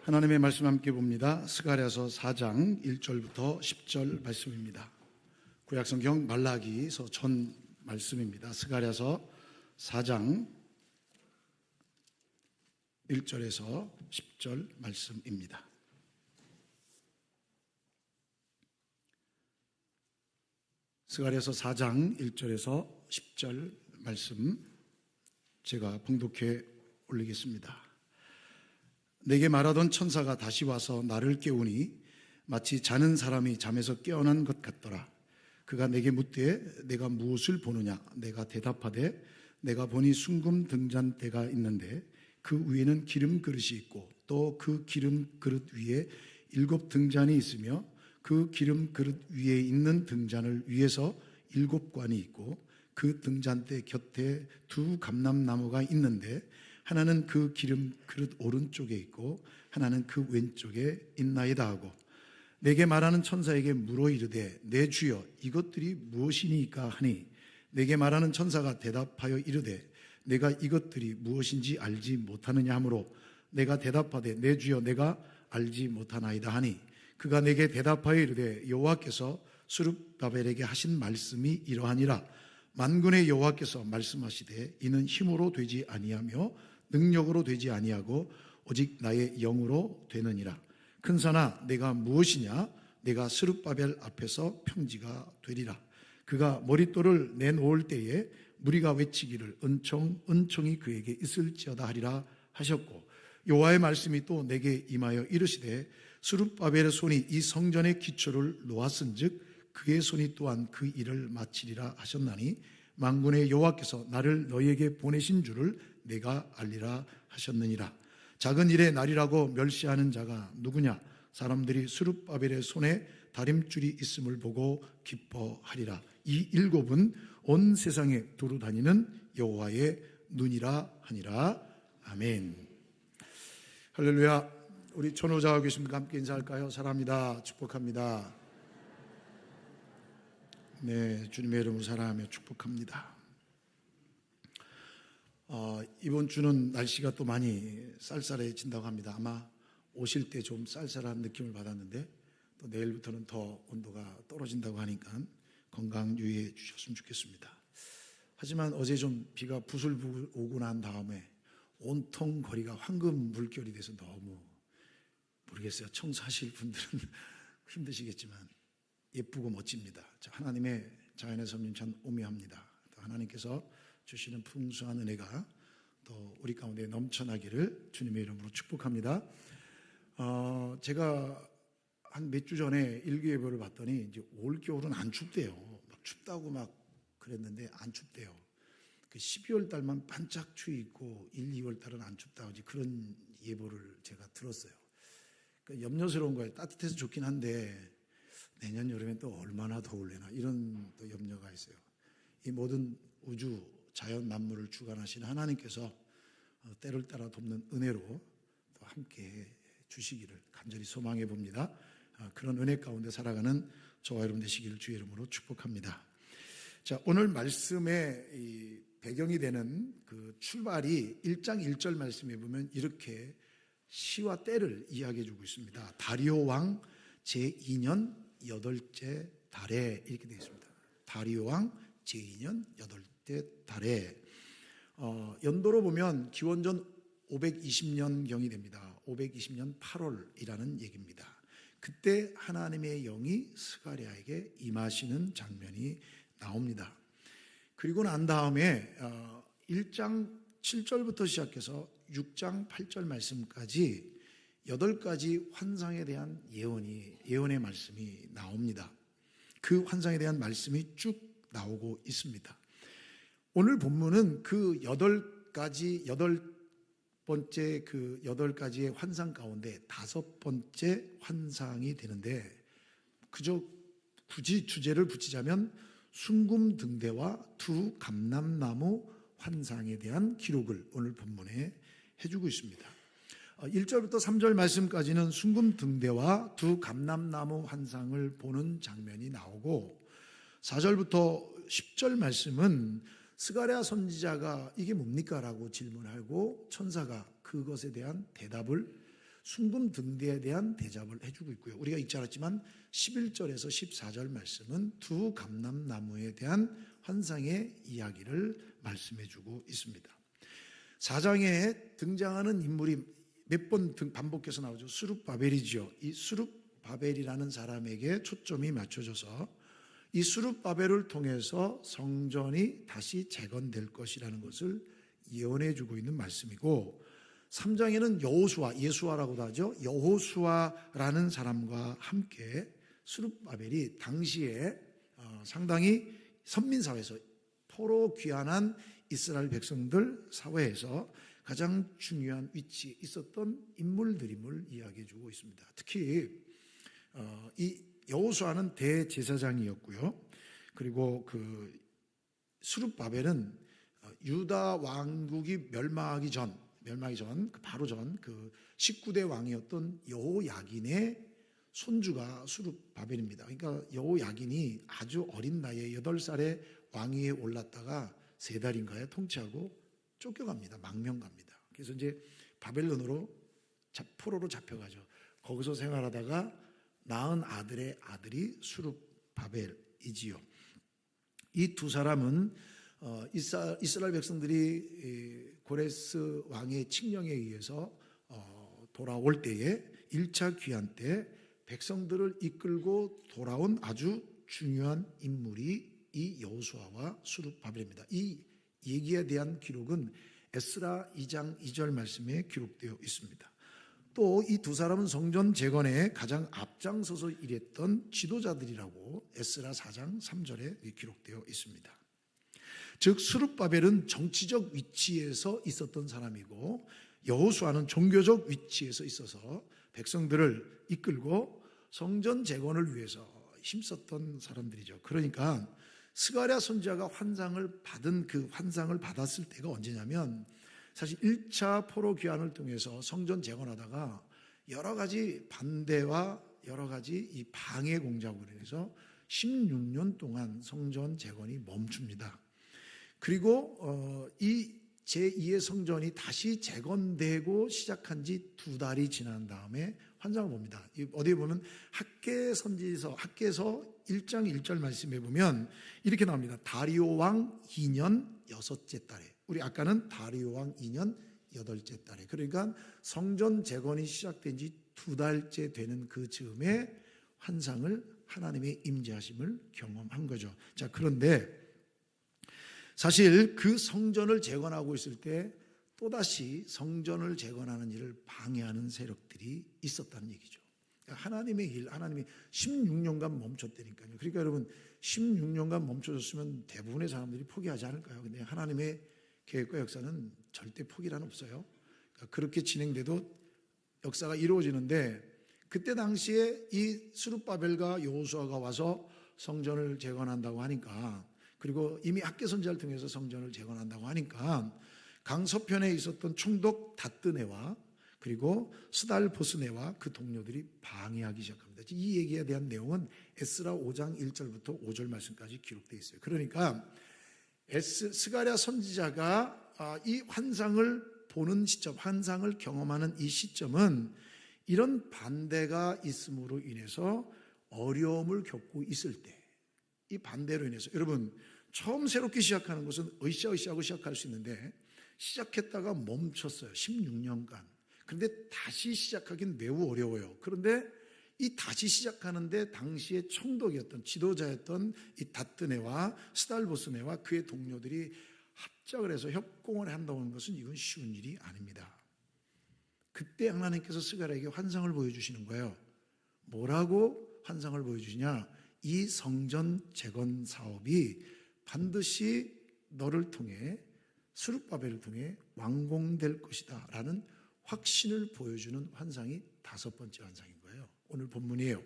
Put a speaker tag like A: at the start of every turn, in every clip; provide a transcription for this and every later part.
A: 하나님의 말씀 함께 봅니다. 스가랴서 4장 1절부터 10절 말씀입니다. 구약성경 말라기서 전 말씀입니다. 스가랴서 4장 1절에서 10절 말씀입니다. 스가랴서 4장 1절에서 10절 말씀 제가 봉독해 올리겠습니다. 내게 말하던 천사가 다시 와서 나를 깨우니 마치 자는 사람이 잠에서 깨어난 것 같더라. 그가 내게 묻되 내가 무엇을 보느냐? 내가 대답하되 내가 보니 순금 등잔대가 있는데 그 위에는 기름 그릇이 있고 또 그 기름 그릇 위에 7 등잔이 있으며 그 기름 그릇 위에 있는 등잔을 위에서 7 관이 있고 그 등잔대 곁에 2 감람나무가 있는데 하나는 그 기름 그릇 오른쪽에 있고 하나는 그 왼쪽에 있나이다 하고 내게 말하는 천사에게 물어 이르되 내 주여 이것들이 무엇이니까 하니 내게 말하는 천사가 대답하여 이르되 내가 이것들이 무엇인지 알지 못하느냐 하므로 내가 대답하되 내 주여 내가 알지 못하나이다 하니 그가 내게 대답하여 이르되 여호와께서 스룹바벨에게 하신 말씀이 이러하니라. 만군의 여호와께서 말씀하시되 이는 힘으로 되지 아니하며 능력으로 되지 아니하고 오직 나의 영으로 되느니라. 큰 산아 내가 무엇이냐? 내가 스룹바벨 앞에서 평지가 되리라. 그가 머릿돌을 내놓을 때에 무리가 외치기를 은총이 그에게 있을지어다 하리라 하셨고 여호와의 말씀이 또 내게 임하여 이르시되 스룹바벨의 손이 이 성전의 기초를 놓았은즉 그의 손이 또한 그 일을 마치리라 하셨나니 만군의 여호와께서 나를 너희에게 보내신 줄을 내가 알리라 하셨느니라. 작은 일의 날이라고 멸시하는 자가 누구냐? 사람들이 스룹바벨의 손에 다림줄이 있음을 보고 기뻐하리라. 이 7은 온 세상에 두루 다니는 여호와의 눈이라 하니라. 아멘. 할렐루야. 우리 천호자와 계십니까? 함께 인사할까요? 사랑합니다. 축복합니다. 네, 주님의 이름으로 사랑하며 축복합니다. 이번 주는 날씨가 또 많이 쌀쌀해진다고 합니다. 아마 오실 때 좀 쌀쌀한 느낌을 받았는데 또 내일부터는 더 온도가 떨어진다고 하니까 건강 유의해 주셨으면 좋겠습니다. 하지만 어제 좀 비가 부슬부슬 오고 난 다음에 온통 거리가 황금 물결이 돼서 너무 모르겠어요. 청소하실 분들은 힘드시겠지만 예쁘고 멋집니다. 하나님의 자연의 섭림 참 오묘합니다. 또 하나님께서 주시는 풍성한 은혜가 또 우리 가운데 넘쳐나기를 주님의 이름으로 축복합니다. 제가 한 몇 주 전에 일기예보를 봤더니 이제 올 겨울은 안 춥대요. 막 춥다고 막 그랬는데 안 춥대요. 그 12월 달만 반짝 추위 있고 1, 2월 달은 안 춥다고 그런 예보를 제가 들었어요. 그러니까 염려스러운 거예요. 따뜻해서 좋긴 한데 내년 여름엔 또 얼마나 더울래나 이런 또 염려가 있어요. 이 모든 우주 자연 만물을 주관하시는 하나님께서 때를 따라 돕는 은혜로 또 함께 주시기를 간절히 소망해 봅니다. 그런 은혜 가운데 살아가는 저와 여러분 되시기를 주의 이름으로 축복합니다. 자, 오늘 말씀의 이 배경이 되는 그 출발이 1장 1절 말씀에 보면 이렇게 시와 때를 이야기해 주고 있습니다. 다리오 왕 제2년 8째 달에 이렇게 되어 있습니다. 다리오 왕 제2년 8째 달에 연도로 보면 기원전 520년경이 됩니다. 520년 8월이라는 얘기입니다. 그때 하나님의 영이 스가랴에게 임하시는 장면이 나옵니다. 그리고 난 다음에 1장 7절부터 시작해서 6장 8절 말씀까지 8가지 환상에 대한 예언의 말씀이 나옵니다. 그 환상에 대한 말씀이 쭉 나오고 있습니다. 오늘 본문은 그 8가지의 환상 가운데 5번째 환상이 되는데 굳이 주제를 붙이자면 순금등대와 2 감람나무 환상에 대한 기록을 오늘 본문에 해주고 있습니다. 1절부터 3절 말씀까지는 순금등대와 2 감람나무 환상을 보는 장면이 나오고 4절부터 10절 말씀은 스가랴 선지자가 이게 뭡니까? 라고 질문하고 천사가 그것에 대한 대답을 순금 등대에 대한 대접을 해주고 있고요. 우리가 읽지 않았지만 11절에서 14절 말씀은 두 감람나무에 대한 환상의 이야기를 말씀해주고 있습니다. 4장에 등장하는 인물이 몇 번 반복해서 나오죠. 수룹바벨이죠. 이 수룹바벨이라는 사람에게 초점이 맞춰져서 이 수룹바벨을 통해서 성전이 다시 재건될 것이라는 것을 예언해주고 있는 말씀이고, 3장에는 여호수아, 예수아라고도 하죠. 여호수아라는 사람과 함께 수룹바벨이 당시에 상당히 선민사회에서 포로 귀환한 이스라엘 백성들 사회에서 가장 중요한 위치에 있었던 인물들임을 이야기해 주고 있습니다. 특히 이 여호수아는 대제사장이었고요. 그리고 그 수룹바벨은 유다 왕국이 멸망하기 전 바로 전 그 19대 왕이었던 여호야긴의 손주가 수룹바벨입니다. 그러니까 여호야긴이 아주 어린 나이에 8살에 왕위에 올랐다가 3달인가에 통치하고 쫓겨갑니다. 망명갑니다. 그래서 이제 바벨론으로 포로로 잡혀가죠. 거기서 생활하다가 낳은 아들의 아들이 수룹바벨이지요. 이 두 사람은 이스라엘 백성들이 고레스 왕의 칙령에 의해서 돌아올 때에 1차 귀환 때 백성들을 이끌고 돌아온 아주 중요한 인물이 이 여호수아와 수룹바벨입니다. 이 얘기에 대한 기록은 에스라 2장 2절 말씀에 기록되어 있습니다. 또 이 두 사람은 성전 재건에 가장 앞장서서 일했던 지도자들이라고 에스라 4장 3절에 기록되어 있습니다. 즉 수룹바벨은 정치적 위치에서 있었던 사람이고 여호수아는 종교적 위치에서 있어서 백성들을 이끌고 성전 재건을 위해서 힘썼던 사람들이죠. 그러니까 스가랴 선지자가 환상을 받았을 때가 언제냐면 사실 1차 포로 귀환을 통해서 성전 재건하다가 여러 가지 반대와 여러 가지 이 방해 공작으로 인해서 16년 동안 성전 재건이 멈춥니다. 그리고 이 제2의 성전이 다시 재건되고 시작한 지 2달이 지난 다음에 환상을 봅니다. 어디에 보면 학개 선지서 학개서 1장 1절 말씀에 보면 이렇게 나옵니다. 다리오 왕 2년 6째 달에, 우리 아까는 다리오 왕 2년 8째 달에, 그러니까 성전 재건이 시작된 지 2달째 되는 그 즈음에 환상을, 하나님의 임재하심을 경험한 거죠. 자, 그런데 사실 그 성전을 재건하고 있을 때 또다시 성전을 재건하는 일을 방해하는 세력들이 있었다는 얘기죠. 하나님의 일, 하나님이 16년간 멈췄다니까요. 그러니까 여러분 16년간 멈춰졌으면 대부분의 사람들이 포기하지 않을까요? 근데 하나님의 계획과 역사는 절대 포기란 없어요. 그러니까 그렇게 진행돼도 역사가 이루어지는데, 그때 당시에 이 수룹바벨과 여호수아가 와서 성전을 재건한다고 하니까, 그리고 이미 학개 선지자를 통해서 성전을 재건한다고 하니까 강서편에 있었던 총독 다뜨네와 그리고 스달보스네와 그 동료들이 방해하기 시작합니다. 이 얘기에 대한 내용은 에스라 5장 1절부터 5절 말씀까지 기록되어 있어요. 그러니까 스가랴 선지자가 이 환상을 보는 시점, 환상을 경험하는 이 시점은 이런 반대가 있음으로 인해서 어려움을 겪고 있을 때, 이 반대로 인해서, 여러분 처음 새롭게 시작하는 것은 으쌰으쌰하고 시작할 수 있는데 시작했다가 멈췄어요. 16년간. 그런데 다시 시작하긴 매우 어려워요. 그런데 이 다시 시작하는데 당시의 총독이었던, 지도자였던 이 다뜨네와 스달보스네와 그의 동료들이 합작을 해서 협공을 한다고 하는 것은 이건 쉬운 일이 아닙니다. 그때 하나님께서 스가랴에게 환상을 보여주시는 거예요. 뭐라고 환상을 보여주시냐? 이 성전 재건 사업이 반드시 너를 통해, 수룹바벨을 통해 완공될 것이다 라는 확신을 보여주는 환상이 5번째 환상인 거예요. 오늘 본문이에요.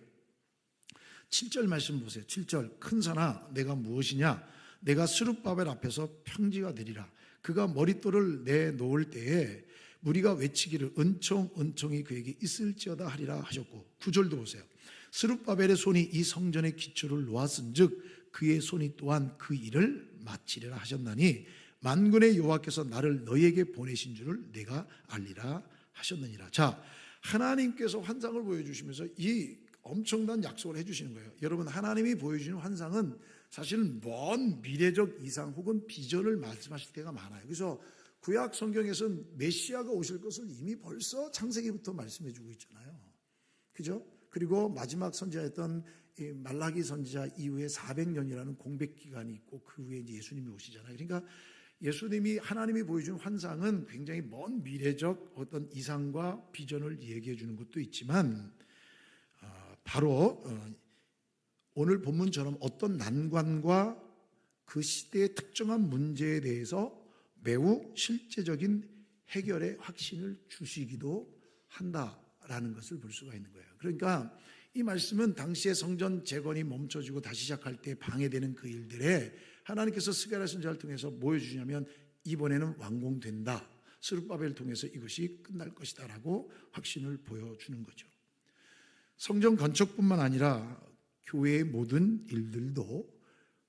A: 7절 말씀 보세요. 7절, 큰 산아 내가 무엇이냐? 내가 수룹바벨 앞에서 평지가 되리라. 그가 머릿돌을 내놓을 때에 무리가 외치기를 은총이 그에게 있을지어다 하리라 하셨고, 9절도 보세요. 스룹바벨의 손이 이 성전의 기초를 놓았은즉 그의 손이 또한 그 일을 마치리라 하셨나니 만군의 여호와께서 나를 너희에게 보내신 줄을 내가 알리라 하셨느니라. 자, 하나님께서 환상을 보여주시면서 이 엄청난 약속을 해주시는 거예요. 여러분, 하나님이 보여주시는 환상은 사실 먼 미래적 이상 혹은 비전을 말씀하실 때가 많아요. 그래서 구약 성경에서는 메시아가 오실 것을 이미 벌써 창세기부터 말씀해 주고 있잖아요. 그죠? 그리고 마지막 선지자였던 말라기 선지자 이후에 400년이라는 공백 기간이 있고 그 후에 이제 예수님이 오시잖아요. 그러니까 예수님이 하나님이 보여준 환상은 굉장히 먼 미래적 어떤 이상과 비전을 얘기해 주는 것도 있지만 바로 오늘 본문처럼 어떤 난관과 그 시대의 특정한 문제에 대해서 매우 실제적인 해결의 확신을 주시기도 한다라는 것을 볼 수가 있는 거예요. 그러니까 이 말씀은 당시의 성전 재건이 멈춰지고 다시 시작할 때 방해되는 그 일들에 하나님께서 스가랴 선지자를 통해서 뭐 해주냐면 이번에는 완공된다. 스룹바벨을 통해서 이것이 끝날 것이다라고 확신을 보여주는 거죠. 성전 건축뿐만 아니라 교회의 모든 일들도,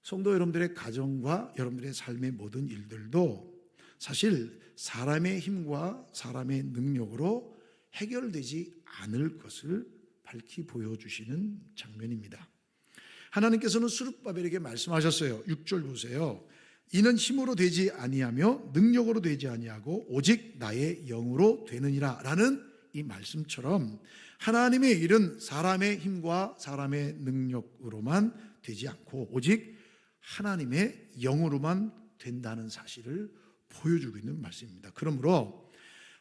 A: 성도 여러분들의 가정과 여러분들의 삶의 모든 일들도 사실 사람의 힘과 사람의 능력으로 해결되지 않을 것을 밝히 보여주시는 장면입니다. 하나님께서는 스룹바벨에게 말씀하셨어요. 6절 보세요. 이는 힘으로 되지 아니하며 능력으로 되지 아니하고 오직 나의 영으로 되느니라 라는 이 말씀처럼 하나님의 일은 사람의 힘과 사람의 능력으로만 되지 않고 오직 하나님의 영으로만 된다는 사실을 보여주고 있는 말씀입니다. 그러므로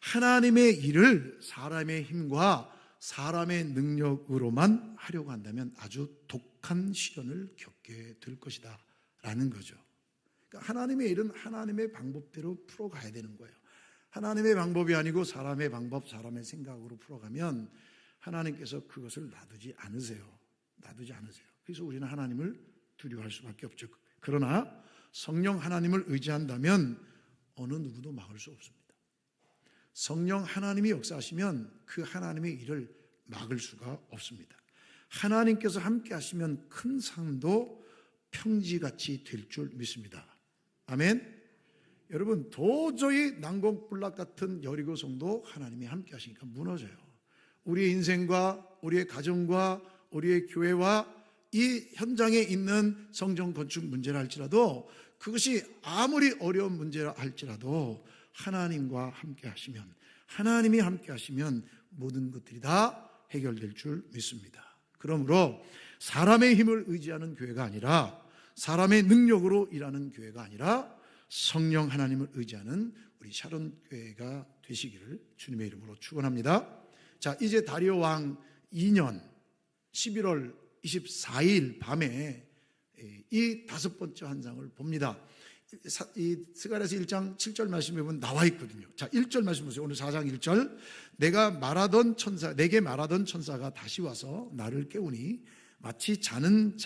A: 하나님의 일을 사람의 힘과 사람의 능력으로만 하려고 한다면 아주 독한 시련을 겪게 될 것이다 라는 거죠. 그러니까 하나님의 일은 하나님의 방법대로 풀어가야 되는 거예요. 하나님의 방법이 아니고 사람의 방법, 사람의 생각으로 풀어가면 하나님께서 그것을 놔두지 않으세요. 그래서 우리는 하나님을 두려워할 수밖에 없죠. 그러나 성령 하나님을 의지한다면 어느 누구도 막을 수 없습니다. 성령 하나님이 역사하시면 그 하나님의 일을 막을 수가 없습니다. 하나님께서 함께 하시면 큰 산도 평지같이 될 줄 믿습니다. 아멘. 여러분, 도저히 난공불락 같은 여리고성도 하나님이 함께 하시니까 무너져요. 우리의 인생과 우리의 가정과 우리의 교회와 이 현장에 있는 성전 건축 문제라 할지라도 그것이 아무리 어려운 문제라 할지라도 하나님과 함께 하시면, 하나님이 함께 하시면 모든 것들이 다 해결될 줄 믿습니다. 그러므로 사람의 힘을 의지하는 교회가 아니라, 사람의 능력으로 일하는 교회가 아니라 성령 하나님을 의지하는 우리 샤론 교회가 되시기를 주님의 이름으로 축원합니다. 자, 이제 다리오 왕 2년 11월 24일 밤에 이 다섯 번째 환상을 봅니다. 이 스가랴서 1장 7절 말씀에 보면 나와 있거든요. 자, 1절 말씀 보세요. 오늘 4장 1절. 내게 말하던 천사가 다시 와서 나를 깨우니 마치 자는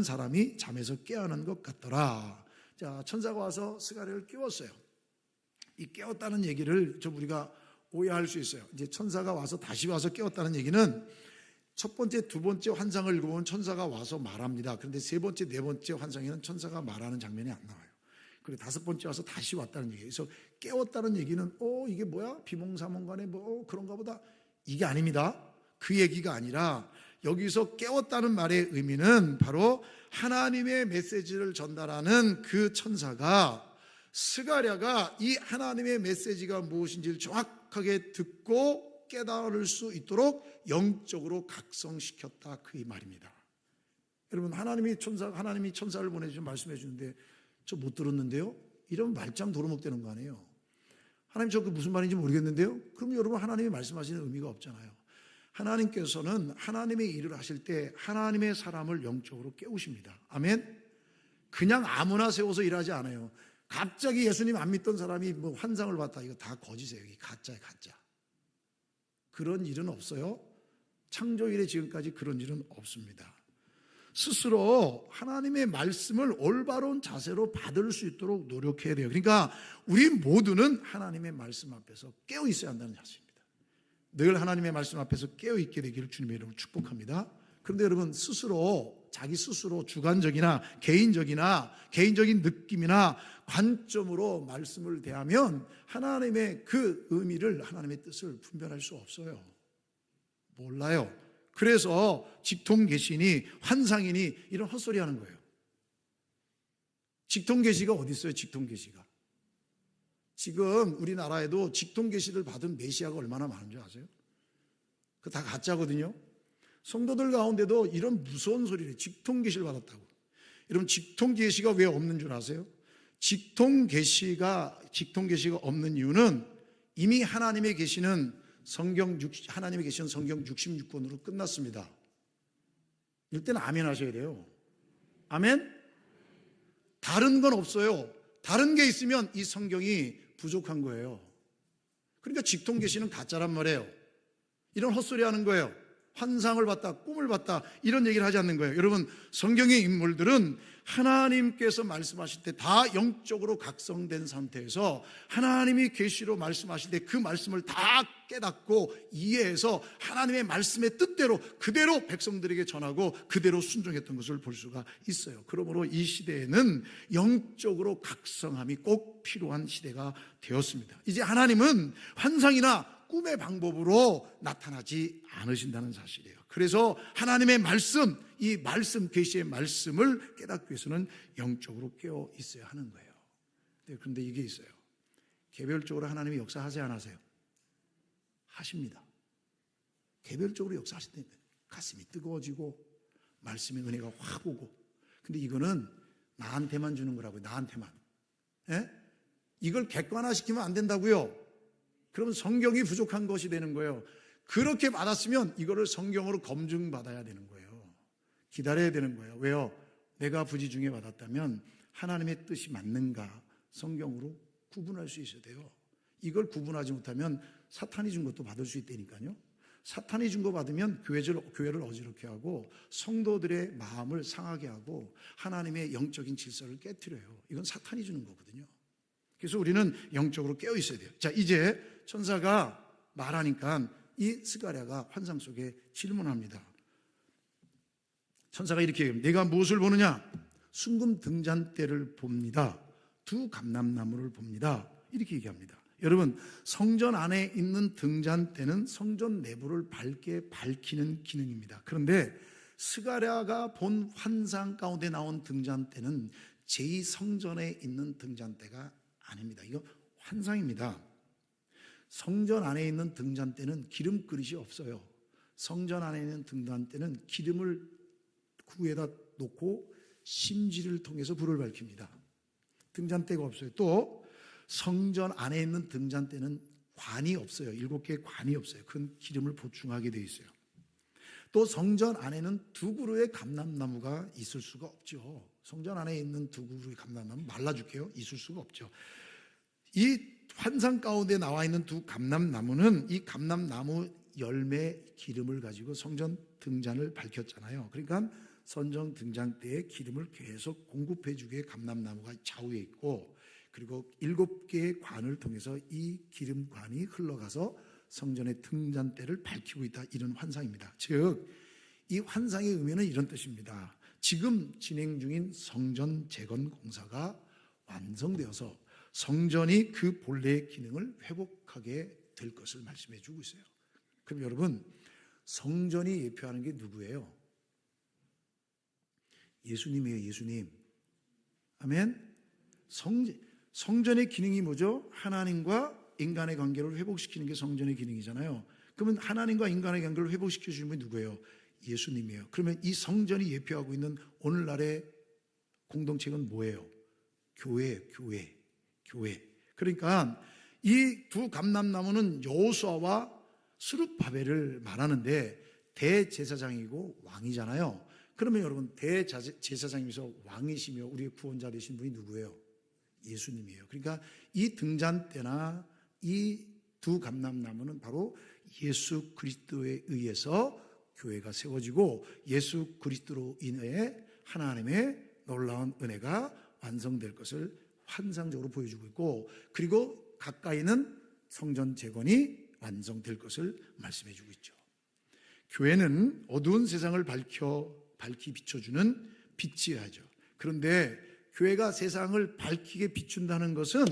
A: 사람이 잠에서 깨어난 것 같더라. 자, 천사가 와서 스가랴를 깨웠어요. 이 깨웠다는 얘기를 좀 우리가 오해할 수 있어요. 이제 천사가 와서 다시 와서 깨웠다는 얘기는 첫 번째, 두 번째 환상을 읽어보면 천사가 와서 말합니다. 그런데 세 번째, 네 번째 환상에는 천사가 말하는 장면이 안 나와요. 그리고 다섯 번째 와서 다시 왔다는 얘기예요. 그래서 깨웠다는 얘기는 이게 뭐야? 비몽사몽간에 그런가 보다. 이게 아닙니다. 그 얘기가 아니라 여기서 깨웠다는 말의 의미는 바로 하나님의 메시지를 전달하는 그 천사가, 스가랴가 이 하나님의 메시지가 무엇인지를 정확하게 듣고 깨달을 수 있도록 영적으로 각성시켰다, 그 말입니다. 여러분, 하나님이 천사를 보내주셔서 말씀해 주는데 저 못 들었는데요? 이러면 말짱 도루묵되는 거 아니에요? 하나님 저 그 무슨 말인지 모르겠는데요? 그럼 여러분, 하나님이 말씀하시는 의미가 없잖아요. 하나님께서는 하나님의 일을 하실 때 하나님의 사람을 영적으로 깨우십니다. 아멘? 그냥 아무나 세워서 일하지 않아요. 갑자기 예수님 안 믿던 사람이 환상을 봤다, 이거 다 거짓이에요. 이게 가짜예요, 가짜. 그런 일은 없어요. 창조 이래 지금까지 그런 일은 없습니다. 스스로 하나님의 말씀을 올바른 자세로 받을 수 있도록 노력해야 돼요. 그러니까 우리 모두는 하나님의 말씀 앞에서 깨어 있어야 한다는 자세입니다. 늘 하나님의 말씀 앞에서 깨어 있게 되기를 주님의 이름으로 축복합니다. 그런데 여러분, 자기 스스로 주관적이나 개인적인 느낌이나 관점으로 말씀을 대하면 하나님의 그 의미를, 하나님의 뜻을 분별할 수 없어요. 몰라요. 그래서 직통계시니 환상이니 이런 헛소리 하는 거예요. 직통계시가 어디 있어요? 직통계시가. 지금 우리나라에도 직통계시를 받은 메시아가 얼마나 많은 줄 아세요? 그거 다 가짜거든요. 성도들 가운데도 이런 무서운 소리를 직통계시를 받았다고. 여러분, 직통계시가 왜 없는 줄 아세요? 직통계시가 없는 이유는 이미 하나님의 계시는 성경 66권으로 끝났습니다. 이때는 아멘 하셔야 돼요. 아멘? 다른 건 없어요. 다른 게 있으면 이 성경이 부족한 거예요. 그러니까 직통계시는 가짜란 말이에요. 이런 헛소리 하는 거예요. 환상을 봤다, 꿈을 봤다, 이런 얘기를 하지 않는 거예요. 여러분, 성경의 인물들은 하나님께서 말씀하실 때 다 영적으로 각성된 상태에서 하나님이 계시로 말씀하실 때 그 말씀을 다 깨닫고 이해해서 하나님의 말씀의 뜻대로 그대로 백성들에게 전하고 그대로 순종했던 것을 볼 수가 있어요. 그러므로 이 시대에는 영적으로 각성함이 꼭 필요한 시대가 되었습니다. 이제 하나님은 환상이나 꿈의 방법으로 나타나지 않으신다는 사실이에요. 그래서 하나님의 말씀, 이 말씀, 계시의 말씀을 깨닫기 위해서는 영적으로 깨어 있어야 하는 거예요. 그런데 이게 있어요. 개별적으로 하나님이 역사하지 않으세요? 하십니다. 개별적으로 역사하실 때 가슴이 뜨거워지고 말씀의 은혜가 확 오고. 근데 이거는 나한테만 주는 거라고요. 나한테만. 예? 이걸 객관화시키면 안 된다고요. 그러면 성경이 부족한 것이 되는 거예요. 그렇게 받았으면 이거를 성경으로 검증받아야 되는 거예요. 기다려야 되는 거예요. 왜요? 내가 부지 중에 받았다면 하나님의 뜻이 맞는가 성경으로 구분할 수 있어야 돼요. 이걸 구분하지 못하면 사탄이 준 것도 받을 수 있다니까요. 사탄이 준 거 받으면 교회를 어지럽게 하고 성도들의 마음을 상하게 하고 하나님의 영적인 질서를 깨트려요. 이건 사탄이 주는 거거든요. 그래서 우리는 영적으로 깨어 있어야 돼요. 자, 이제 천사가 말하니까 이 스가랴가 환상 속에 질문합니다. 천사가 이렇게 얘기합니다. 내가 무엇을 보느냐? 순금 등잔대를 봅니다. 두 감람나무를 봅니다. 이렇게 얘기합니다. 여러분, 성전 안에 있는 등잔대는 성전 내부를 밝게 밝히는 기능입니다. 그런데 스가랴가 본 환상 가운데 나온 등잔대는 제2성전에 있는 등잔대가 아닙니다. 이거 환상입니다. 성전 안에 있는 등잔대는 기름 그릇이 없어요. 성전 안에 있는 등잔대는 기름을 구에다 놓고 심지를 통해서 불을 밝힙니다. 등잔대가 없어요. 또 성전 안에 있는 등잔대는 관이 없어요. 7개의 관이 없어요. 큰 기름을 보충하게 되어 있어요. 또 성전 안에는 두 그루의 감람나무가 있을 수가 없죠. 성전 안에 있는 두 그루의 감람나무 말라줄게요. 있을 수가 없죠. 이 환상 가운데 나와 있는 두 감람나무는 이 감람나무 열매 기름을 가지고 성전 등잔을 밝혔잖아요. 그러니까 성전 등잔대에 기름을 계속 공급해 주게 감람나무가 좌우에 있고, 그리고 7개의 관을 통해서 이 기름관이 흘러가서 성전의 등잔대를 밝히고 있다. 이런 환상입니다. 즉, 이 환상의 의미는 이런 뜻입니다. 지금 진행 중인 성전 재건 공사가 완성되어서 성전이 그 본래의 기능을 회복하게 될 것을 말씀해 주고 있어요. 그럼 여러분, 성전이 예표하는 게 누구예요? 예수님이에요. 예수님. 아멘. 성전의 기능이 뭐죠? 하나님과 인간의 관계를 회복시키는 게 성전의 기능이잖아요. 그러면 하나님과 인간의 관계를 회복시켜 주는 분이 누구예요? 예수님이에요. 그러면 이 성전이 예표하고 있는 오늘날의 공동체는 뭐예요? 교회. 그러니까 이 두 감람나무는 여호수아와 스룹바벨을 말하는데 대제사장이고 왕이잖아요. 그러면 여러분, 대제사장이면서 왕이시며 우리의 구원자 되신 분이 누구예요? 예수님이에요. 그러니까 이 등잔대나 이 두 감람나무는 바로 예수 그리스도에 의해서 교회가 세워지고 예수 그리스도로 인해 하나님의 놀라운 은혜가 완성될 것을 환상적으로 보여주고 있고, 그리고 가까이는 성전 재건이 완성될 것을 말씀해 주고 있죠. 교회는 어두운 세상을 밝히 비춰주는 빛이야죠. 그런데 교회가 세상을 밝히게 비춘다는 것은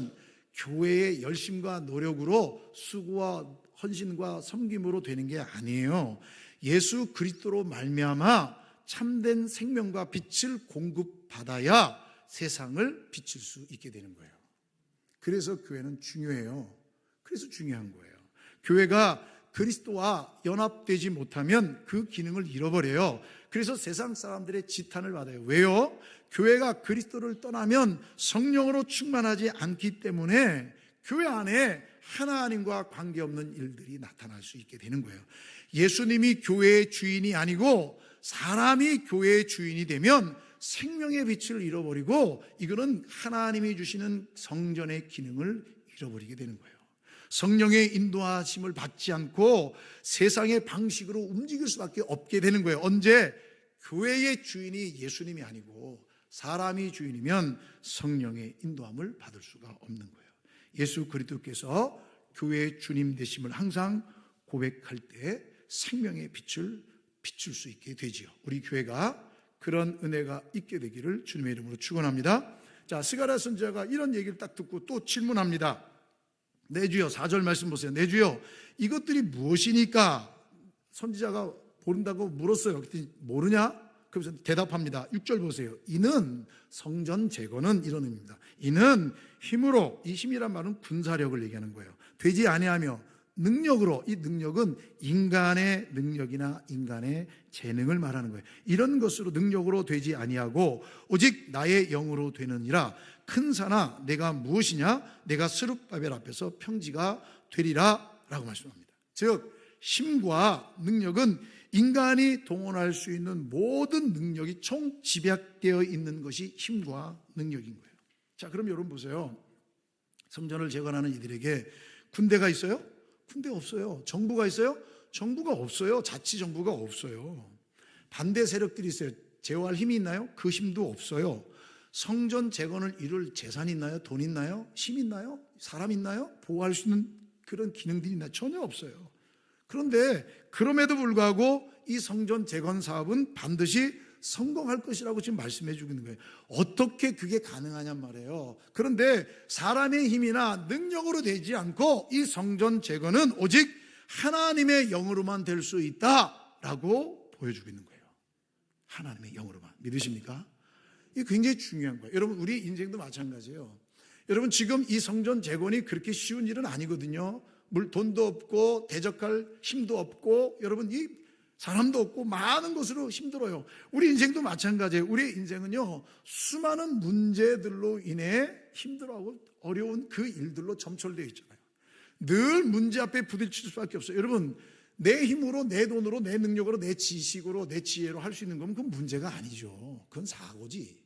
A: 교회의 열심과 노력으로 수고와 헌신과 섬김으로 되는 게 아니에요. 예수 그리스도로 말미암아 참된 생명과 빛을 공급받아야 세상을 비칠 수 있게 되는 거예요. 그래서 교회는 중요해요. 그래서 중요한 거예요. 교회가 그리스도와 연합되지 못하면 그 기능을 잃어버려요. 그래서 세상 사람들의 지탄을 받아요. 왜요? 교회가 그리스도를 떠나면 성령으로 충만하지 않기 때문에 교회 안에 하나님과 관계없는 일들이 나타날 수 있게 되는 거예요. 예수님이 교회의 주인이 아니고 사람이 교회의 주인이 되면 생명의 빛을 잃어버리고 이거는 하나님이 주시는 성전의 기능을 잃어버리게 되는 거예요. 성령의 인도하심을 받지 않고 세상의 방식으로 움직일 수밖에 없게 되는 거예요. 언제? 교회의 주인이 예수님이 아니고 사람이 주인이면 성령의 인도함을 받을 수가 없는 거예요. 예수 그리스도께서 교회의 주님 되심을 항상 고백할 때 생명의 빛을 비출 수 있게 되지요. 우리 교회가 그런 은혜가 있게 되기를 주님의 이름으로 축원합니다. 자, 스가랴 선지자가 이런 얘기를 딱 듣고 또 질문합니다. 내 주여, 4절 말씀 보세요. 내 주여, 이것들이 무엇이니까? 선지자가 모른다고 물었어요. 그랬더니 모르냐? 그래서 대답합니다. 6절 보세요. 이는 성전 재건은 이런 의미입니다. 이는 힘으로, 이 힘이란 말은 군사력을 얘기하는 거예요. 되지 아니하며 능력으로, 이 능력은 인간의 능력이나 인간의 재능을 말하는 거예요. 이런 것으로 능력으로 되지 아니하고 오직 나의 영으로 되느니라. 큰 산아 내가 무엇이냐? 내가 스룹바벨 앞에서 평지가 되리라 라고 말씀합니다. 즉 힘과 능력은 인간이 동원할 수 있는 모든 능력이 총 집약되어 있는 것이 힘과 능력인 거예요. 자, 그럼 여러분 보세요. 성전을 재건하는 이들에게 군대가 있어요? 군대 없어요. 정부가 있어요? 정부가 없어요. 자치정부가 없어요. 반대 세력들이 있어요. 제어할 힘이 있나요? 그 힘도 없어요. 성전 재건을 이룰 재산이 있나요? 돈 있나요? 힘 있나요? 사람 있나요? 보호할 수 있는 그런 기능들이 있나요? 전혀 없어요. 그런데 그럼에도 불구하고 이 성전 재건 사업은 반드시 성공할 것이라고 지금 말씀해 주고 있는 거예요. 어떻게 그게 가능하냔 말이에요. 그런데 사람의 힘이나 능력으로 되지 않고 이 성전 재건은 오직 하나님의 영으로만 될 수 있다라고 보여주고 있는 거예요. 하나님의 영으로만. 믿으십니까? 이게 굉장히 중요한 거예요. 여러분, 우리 인생도 마찬가지예요. 여러분, 지금 이 성전 재건이 그렇게 쉬운 일은 아니거든요. 돈도 없고 대적할 힘도 없고 여러분 이 사람도 없고 많은 것으로 힘들어요. 우리 인생도 마찬가지예요. 우리 인생은요 수많은 문제들로 인해 힘들어하고 어려운 그 일들로 점철되어 있잖아요. 늘 문제 앞에 부딪힐 수밖에 없어요. 여러분, 내 힘으로, 내 돈으로, 내 능력으로, 내 지식으로, 내 지혜로 할 수 있는 건 그건 문제가 아니죠. 그건 사고지.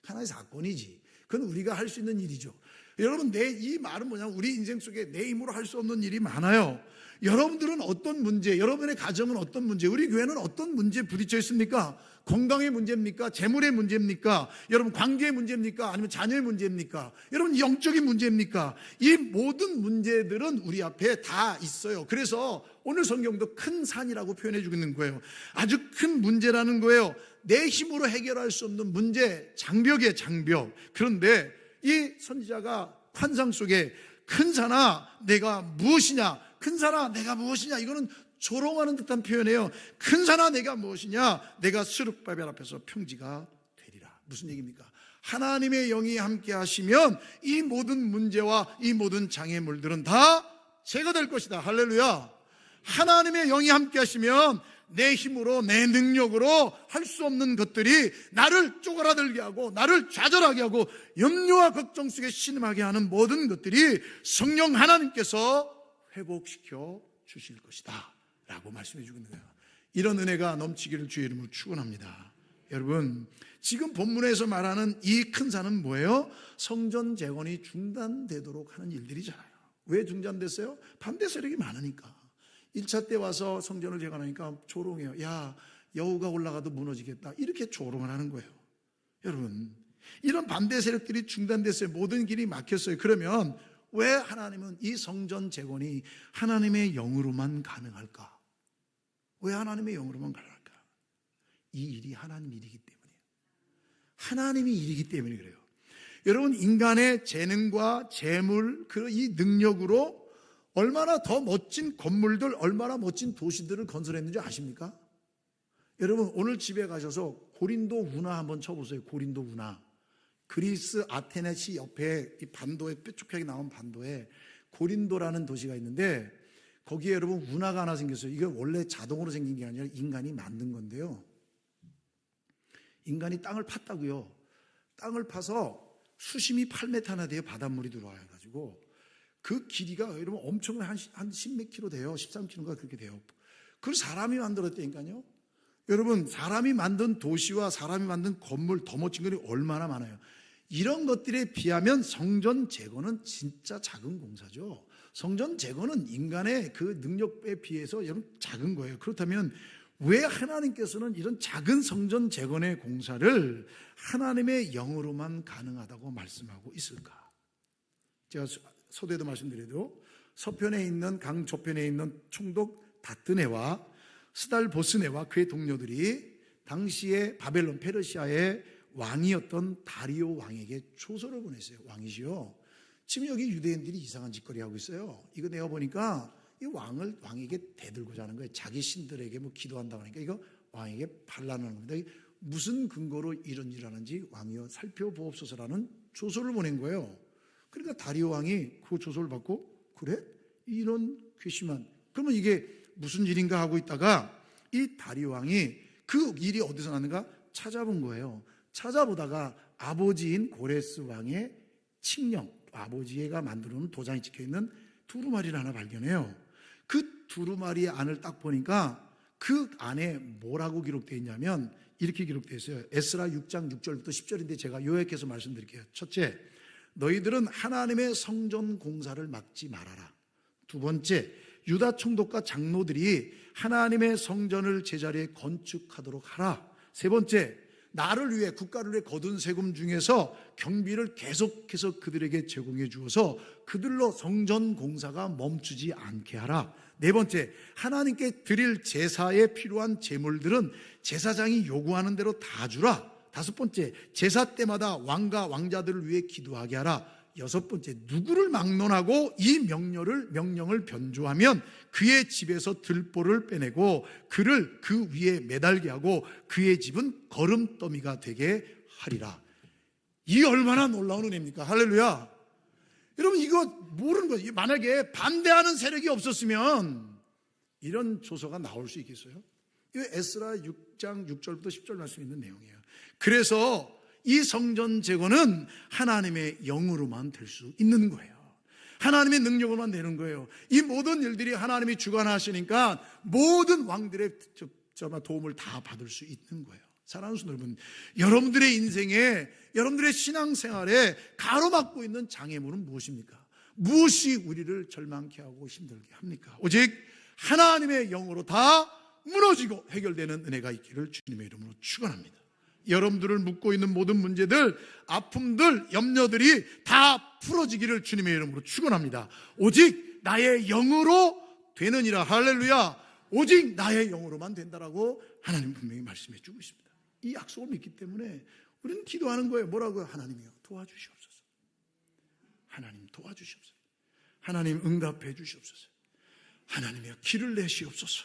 A: 하나의 사건이지. 그건 우리가 할 수 있는 일이죠. 여러분, 이 말은 뭐냐면 우리 인생 속에 내 힘으로 할 수 없는 일이 많아요. 여러분들은 어떤 문제, 여러분의 가정은 어떤 문제, 우리 교회는 어떤 문제에 부딪혀 있습니까? 건강의 문제입니까? 재물의 문제입니까? 여러분 관계의 문제입니까? 아니면 자녀의 문제입니까? 여러분 영적인 문제입니까? 이 모든 문제들은 우리 앞에 다 있어요. 그래서 오늘 성경도 큰 산이라고 표현해 주고 있는 거예요. 아주 큰 문제라는 거예요. 내 힘으로 해결할 수 없는 문제, 장벽이에요, 장벽. 그런데 이 선지자가 환상 속에 큰 산아 내가 무엇이냐, 큰 산아 내가 무엇이냐, 이거는 조롱하는 듯한 표현이에요. 큰 산아 내가 무엇이냐, 내가 스룹바벨 앞에서 평지가 되리라. 무슨 얘기입니까? 하나님의 영이 함께 하시면 이 모든 문제와 이 모든 장애물들은 다 제거될 것이다. 할렐루야. 하나님의 영이 함께 하시면 내 힘으로, 내 능력으로 할 수 없는 것들이 나를 쪼그라들게 하고 나를 좌절하게 하고 염려와 걱정 속에 신음하게 하는 모든 것들이 성령 하나님께서 회복시켜 주실 것이다 라고 말씀해 주고 있는 거예요. 이런 은혜가 넘치기를 주의 이름으로 축원합니다. 여러분, 지금 본문에서 말하는 이 큰 산은 뭐예요? 성전 재건이 중단되도록 하는 일들이잖아요. 왜 중단됐어요? 반대 세력이 많으니까. 1차 때 와서 성전을 재건하니까 조롱해요. 야, 여우가 올라가도 무너지겠다. 이렇게 조롱을 하는 거예요. 여러분, 이런 반대 세력들이 중단됐어요. 모든 길이 막혔어요. 그러면 왜 하나님은 이 성전 재건이 하나님의 영으로만 가능할까? 왜 하나님의 영으로만 가능할까? 이 일이 하나님 일이기 때문이에요. 하나님이 일이기 때문에 그래요. 여러분, 인간의 재능과 재물, 이 능력으로 얼마나 더 멋진 건물들, 얼마나 멋진 도시들을 건설했는지 아십니까? 여러분 오늘 집에 가셔서 고린도 운하 한번 쳐보세요. 고린도 운하. 그리스 아테네시 옆에 이 반도에 뾰족하게 나온 반도에 고린도라는 도시가 있는데 거기에 여러분 운하가 하나 생겼어요. 이게 원래 자동으로 생긴 게 아니라 인간이 만든 건데요. 인간이 땅을 팠다고요. 땅을 파서 수심이 8m나 돼요. 바닷물이 들어와가지고 그 길이가 여러분 엄청난 한 10몇 킬로 돼요. 13킬로인가 그렇게 돼요. 그걸 사람이 만들었다니까요. 여러분 사람이 만든 도시와 사람이 만든 건물 더 멋진 것이 얼마나 많아요. 이런 것들에 비하면 성전 재건은 진짜 작은 공사죠. 성전 재건은 인간의 그 능력에 비해서 여러분 작은 거예요. 그렇다면 왜 하나님께서는 이런 작은 성전 재건의 공사를 하나님의 영으로만 가능하다고 말씀하고 있을까? 제가 서두에도 말씀드려도 서편에 있는 강 저편에 있는 총독 다뜨네와 스달보스네와 그의 동료들이 당시에 바벨론 페르시아의 왕이었던 다리오 왕에게 조서를 보냈어요. 왕이시요. 지금 여기 유대인들이 이상한 짓거리 하고 있어요. 이거 내가 보니까 이 왕에게 대들고자 하는 거예요. 자기 신들에게 뭐 기도한다고 하니까 이거 왕에게 반란하는 겁니다. 무슨 근거로 이런 일을 하는지 왕이여 살펴보옵소서라는 조서를 보낸 거예요. 그러니까 다리오 왕이 그 조서를 받고 그래? 이런 괘씸한 그러면 이게 무슨 일인가 하고 있다가 이 다리오 왕이 그 일이 어디서 났는가 찾아본 거예요. 찾아보다가 아버지인 고레스 왕의 칙령, 아버지가 만들어 놓은 도장이 찍혀있는 두루마리를 하나 발견해요. 그 두루마리의 안을 딱 보니까 그 안에 뭐라고 기록되어 있냐면 이렇게 기록되어 있어요. 에스라 6장 6절부터 10절인데 제가 요약해서 말씀드릴게요. 첫째, 너희들은 하나님의 성전 공사를 막지 말아라. 두 번째, 유다 총독과 장로들이 하나님의 성전을 제자리에 건축하도록 하라. 세 번째, 나를 위해 국가를 위해 거둔 세금 중에서 경비를 계속해서 그들에게 제공해 주어서 그들로 성전 공사가 멈추지 않게 하라. 네 번째, 하나님께 드릴 제사에 필요한 제물들은 제사장이 요구하는 대로 다 주라. 다섯 번째, 제사 때마다 왕과 왕자들을 위해 기도하게 하라. 여섯 번째, 누구를 막론하고 이 명령을 변조하면 그의 집에서 들보를 빼내고 그를 그 위에 매달게 하고 그의 집은 거름더미가 되게 하리라. 이 얼마나 놀라운 은혜입니까? 할렐루야. 여러분 이거 모르는 거예요. 만약에 반대하는 세력이 없었으면 이런 조서가 나올 수 있겠어요? 이거 에스라 6장 6절부터 10절 말씀에 있는 내용이에요. 그래서 이 성전 재건은 하나님의 영으로만 될 수 있는 거예요. 하나님의 능력으로만 되는 거예요. 이 모든 일들이 하나님이 주관하시니까 모든 왕들의 도움을 다 받을 수 있는 거예요. 사랑하는 성도 여러분, 여러분들의 인생에, 여러분들의 신앙생활에 가로막고 있는 장애물은 무엇입니까? 무엇이 우리를 절망케 하고 힘들게 합니까? 오직 하나님의 영으로 다 무너지고 해결되는 은혜가 있기를 주님의 이름으로 축원합니다. 여러분들을 묶고 있는 모든 문제들, 아픔들, 염려들이 다 풀어지기를 주님의 이름으로 축원합니다. 오직 나의 영으로 되느니라. 할렐루야. 오직 나의 영으로만 된다라고 하나님 분명히 말씀해 주고 있습니다. 이 약속을 믿기 때문에 우리는 기도하는 거예요. 뭐라고요? 하나님이요, 도와주시옵소서. 하나님 도와주시옵소서. 하나님 응답해 주시옵소서. 하나님이요, 길을 내시옵소서.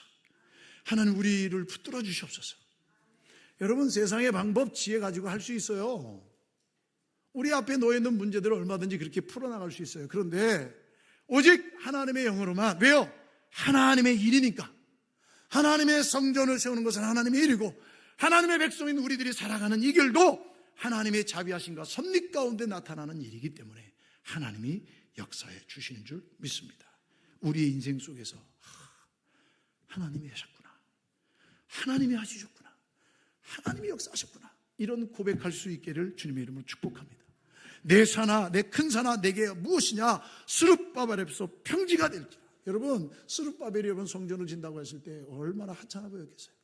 A: 하나님 우리를 붙들어 주시옵소서. 여러분 세상의 방법, 지혜 가지고 할 수 있어요. 우리 앞에 놓여있는 문제들을 얼마든지 그렇게 풀어나갈 수 있어요. 그런데 오직 하나님의 영으로만. 왜요? 하나님의 일이니까. 하나님의 성전을 세우는 것은 하나님의 일이고 하나님의 백성인 우리들이 살아가는 이 길도 하나님의 자비하심과 섭리 가운데 나타나는 일이기 때문에 하나님이 역사해 주시는 줄 믿습니다. 우리의 인생 속에서 하나님이 하셨구나, 하나님이 하시셨구나, 하나님이 역사하셨구나, 이런 고백할 수 있기를 주님의 이름으로 축복합니다. 내 산아, 내 큰 산아, 내게 무엇이냐? 스룹바벨에서 평지가 될지라. 여러분, 스룹바벨이 여러분 성전을 진다고 했을 때 얼마나 하찮아 보였겠어요?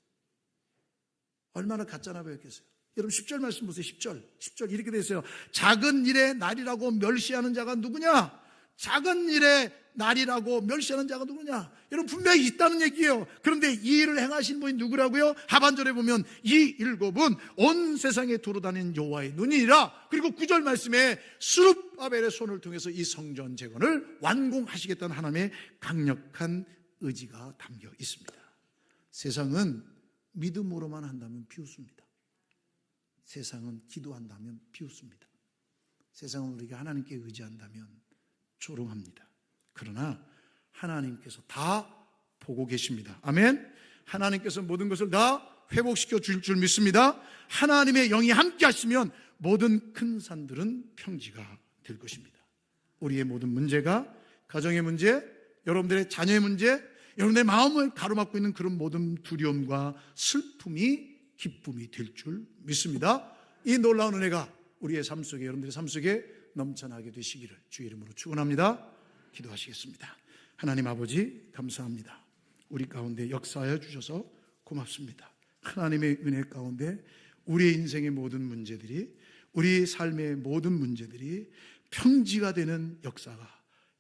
A: 얼마나 가짜나 보였겠어요? 여러분 10절 말씀 보세요. 10절 이렇게 되어 있어요. 작은 일의 날이라고 멸시하는 자가 누구냐? 작은 일의 날이라고 멸시하는 자가 누구냐? 여러분, 분명히 있다는 얘기예요. 그런데 이 일을 행하신 분이 누구라고요? 하반절에 보면 이 일곱은 온 세상에 두루다니는 여호와의 눈이니라. 그리고 9절 말씀에 스룹바벨의 손을 통해서 이 성전 재건을 완공하시겠다는 하나님의 강력한 의지가 담겨 있습니다. 세상은 믿음으로만 한다면 비웃습니다. 세상은 기도한다면 비웃습니다. 세상은 우리가 하나님께 의지한다면 조롱합니다. 그러나 하나님께서 다 보고 계십니다. 아멘. 하나님께서 모든 것을 다 회복시켜 줄 줄 믿습니다. 하나님의 영이 함께 하시면 모든 큰 산들은 평지가 될 것입니다. 우리의 모든 문제가, 가정의 문제, 여러분들의 자녀의 문제, 여러분의 마음을 가로막고 있는 그런 모든 두려움과 슬픔이 기쁨이 될 줄 믿습니다. 이 놀라운 은혜가 우리의 삶 속에, 여러분들의 삶 속에 넘쳐나게 되시기를 주의 이름으로 축원합니다. 기도하시겠습니다. 하나님 아버지, 감사합니다. 우리 가운데 역사하여 주셔서 고맙습니다. 하나님의 은혜 가운데 우리의 인생의 모든 문제들이, 우리 삶의 모든 문제들이 평지가 되는 역사가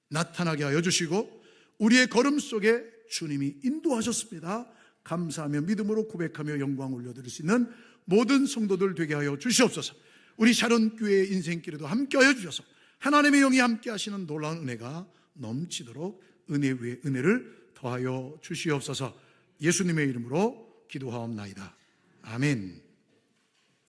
A: 나타나게 하여 주시고 우리의 걸음 속에 주님이 인도하셨습니다. 감사하며 믿음으로 고백하며 영광 올려드릴 수 있는 모든 성도들 되게 하여 주시옵소서. 우리 샤론교회의 인생길에도 함께하여 주셔서 하나님의 영이 함께 하시는 놀라운 은혜가 넘치도록 은혜 위에 은혜를 더하여 주시옵소서. 예수님의 이름으로 기도하옵나이다. 아멘.